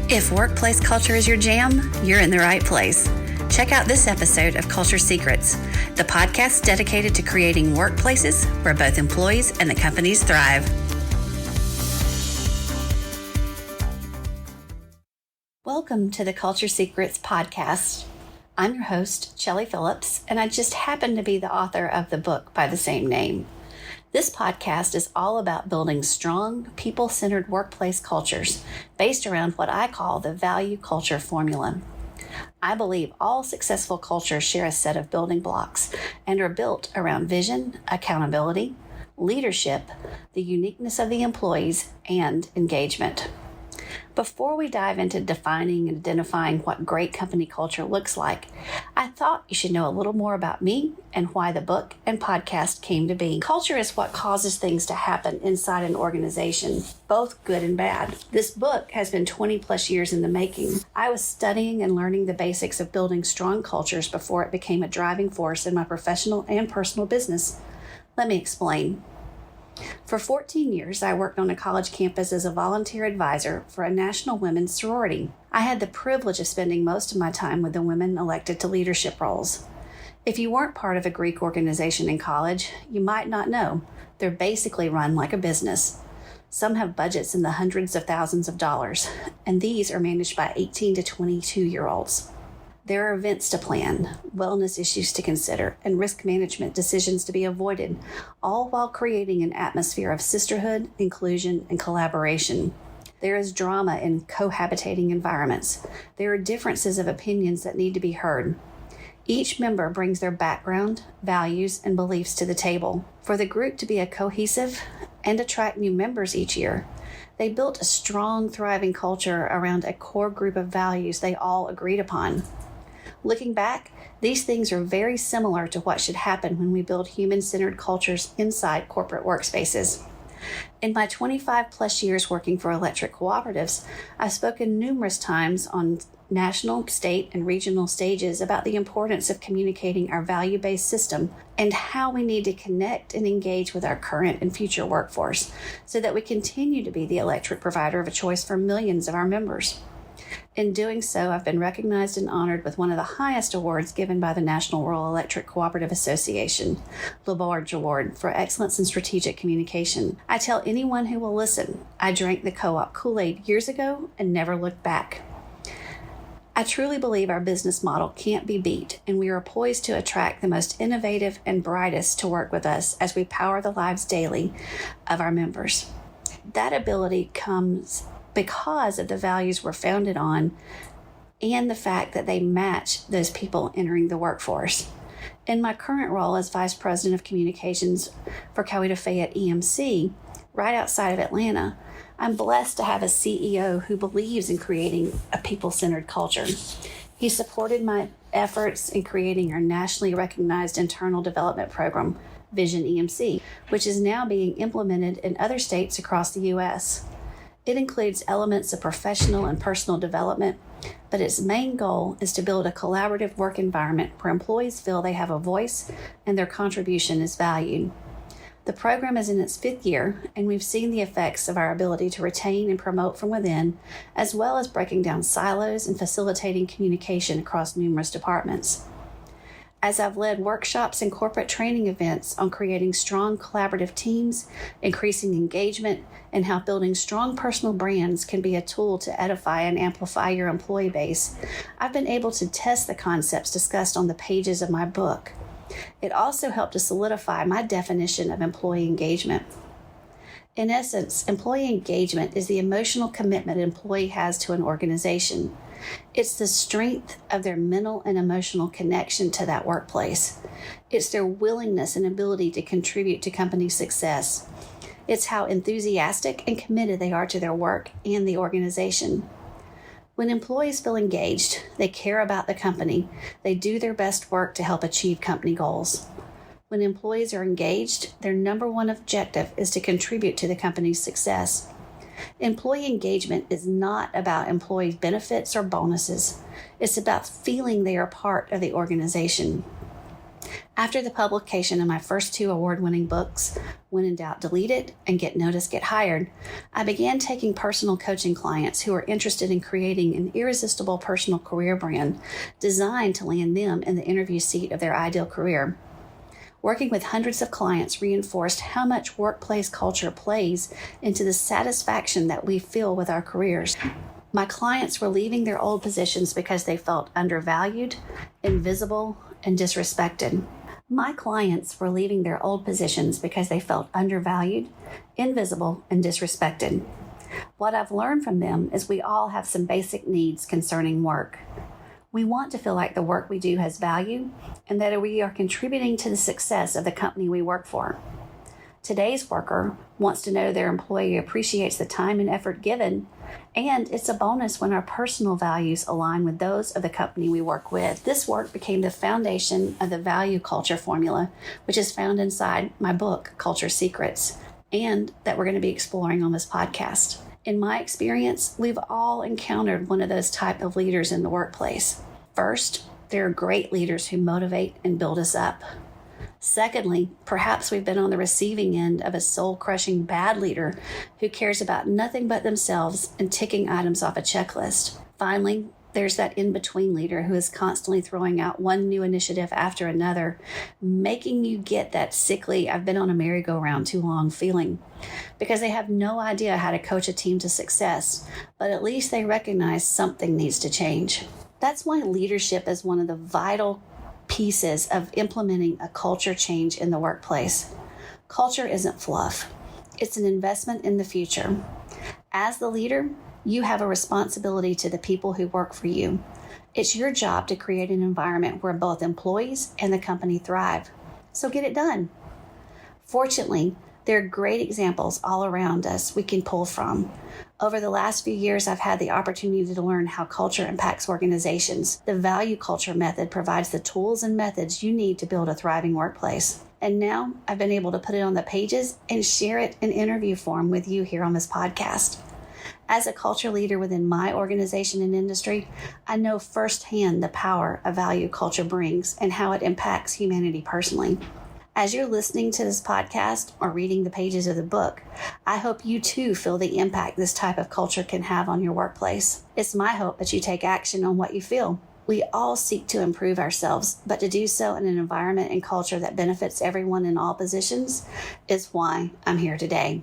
If workplace culture is your jam, you're in the right place. Check out this episode of Culture Secrets, the podcast dedicated to creating workplaces where both employees and the companies thrive. Welcome to the Culture Secrets podcast. I'm your host, Chellie Phillips, and I just happen to be the author of the book by the same name. This podcast is all about building strong, people-centered workplace cultures based around what I call the value culture formula. I believe all successful cultures share a set of building blocks and are built around vision, accountability, leadership, the uniqueness of the employees, and engagement. Before we dive into defining and identifying what great company culture looks like, I thought you should know a little more about me and why the book and podcast came to be. Culture is what causes things to happen inside an organization, both good and bad. This book has been 20 plus years in the making. I was studying and learning the basics of building strong cultures before it became a driving force in my professional and personal business. Let me explain. For 14 years, I worked on a college campus as a volunteer advisor for a national women's sorority. I had the privilege of spending most of my time with the women elected to leadership roles. If you weren't part of a Greek organization in college, you might not know. They're basically run like a business. Some have budgets in the hundreds of thousands of dollars, and these are managed by 18 to 22-year-olds. There are events to plan, wellness issues to consider, and risk management decisions to be avoided, all while creating an atmosphere of sisterhood, inclusion, and collaboration. There is drama in cohabitating environments. There are differences of opinions that need to be heard. Each member brings their background, values, and beliefs to the table. For the group to be a cohesive and attract new members each year, they built a strong, thriving culture around a core group of values they all agreed upon. Looking back, these things are very similar to what should happen when we build human-centered cultures inside corporate workspaces. In my 25 plus years working for electric cooperatives, I've spoken numerous times on national, state, and regional stages about the importance of communicating our value-based system and how we need to connect and engage with our current and future workforce so that we continue to be the electric provider of a choice for millions of our members. In doing so, I've been recognized and honored with one of the highest awards given by the National Rural Electric Cooperative Association, LaBarge Award for Excellence in Strategic Communication. I tell anyone who will listen, I drank the co-op Kool-Aid years ago and never looked back. I truly believe our business model can't be beat, and we are poised to attract the most innovative and brightest to work with us as we power the lives daily of our members. That ability comes because of the values we're founded on and the fact that they match those people entering the workforce. In my current role as Vice President of Communications for Coweta Fayette EMC, right outside of Atlanta, I'm blessed to have a CEO who believes in creating a people-centered culture. He supported my efforts in creating our nationally recognized internal development program, Vision EMC, which is now being implemented in other states across the U.S. It includes elements of professional and personal development, but its main goal is to build a collaborative work environment where employees feel they have a voice and their contribution is valued. The program is in its 5th year, and we've seen the effects of our ability to retain and promote from within, as well as breaking down silos and facilitating communication across numerous departments. As I've led workshops and corporate training events on creating strong collaborative teams, increasing engagement, and how building strong personal brands can be a tool to edify and amplify your employee base, I've been able to test the concepts discussed on the pages of my book. It also helped to solidify my definition of employee engagement. In essence, employee engagement is the emotional commitment an employee has to an organization. It's the strength of their mental and emotional connection to that workplace. It's their willingness and ability to contribute to company success. It's how enthusiastic and committed they are to their work and the organization. When employees feel engaged, they care about the company, they do their best work to help achieve company goals. When employees are engaged, their number one objective is to contribute to the company's success. Employee engagement is not about employee benefits or bonuses. It's about feeling they are part of the organization. After the publication of my first 2 award-winning books, When in Doubt, Delete It, and Get Noticed, Get Hired, I began taking personal coaching clients who are interested in creating an irresistible personal career brand designed to land them in the interview seat of their ideal career. Working with hundreds of clients reinforced how much workplace culture plays into the satisfaction that we feel with our careers. My clients were leaving their old positions because they felt undervalued, invisible, and disrespected. My clients were leaving their old positions because they felt undervalued, invisible, and disrespected. What I've learned from them is we all have some basic needs concerning work. We want to feel like the work we do has value and that we are contributing to the success of the company we work for. Today's worker wants to know their employee appreciates the time and effort given, and it's a bonus when our personal values align with those of the company we work with. This work became the foundation of the value culture formula, which is found inside my book, Culture Secrets, and that we're going to be exploring on this podcast. In my experience, we've all encountered one of those type of leaders in the workplace. First, there are great leaders who motivate and build us up. Secondly, perhaps we've been on the receiving end of a soul-crushing bad leader who cares about nothing but themselves and ticking items off a checklist. Finally, there's that in-between leader who is constantly throwing out one new initiative after another, making you get that sickly, I've been on a merry-go-round too long feeling, because they have no idea how to coach a team to success, but at least they recognize something needs to change. That's why leadership is one of the vital pieces of implementing a culture change in the workplace. Culture isn't fluff. It's an investment in the future. As the leader, you have a responsibility to the people who work for you. It's your job to create an environment where both employees and the company thrive. So get it done. Fortunately, there are great examples all around us we can pull from. Over the last few years, I've had the opportunity to learn how culture impacts organizations. The value culture method provides the tools and methods you need to build a thriving workplace. And now I've been able to put it on the pages and share it in interview form with you here on this podcast. As a culture leader within my organization and industry, I know firsthand the power a value culture brings and how it impacts humanity personally. As you're listening to this podcast or reading the pages of the book, I hope you too feel the impact this type of culture can have on your workplace. It's my hope that you take action on what you feel. We all seek to improve ourselves, but to do so in an environment and culture that benefits everyone in all positions is why I'm here today.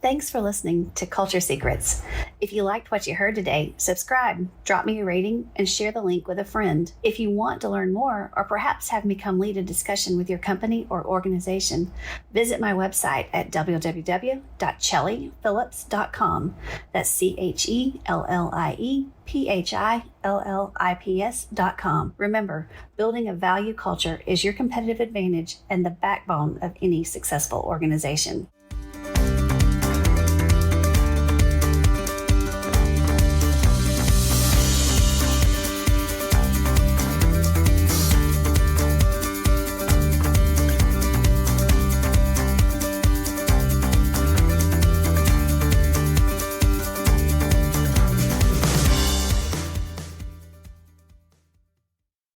Thanks for listening to Culture Secrets. If you liked what you heard today, subscribe, drop me a rating, and share the link with a friend. If you want to learn more or perhaps have me come lead a discussion with your company or organization, visit my website at www.chelliphillips.com. That's CHELLIEPHILLIPS.com. Remember, building a value culture is your competitive advantage and the backbone of any successful organization.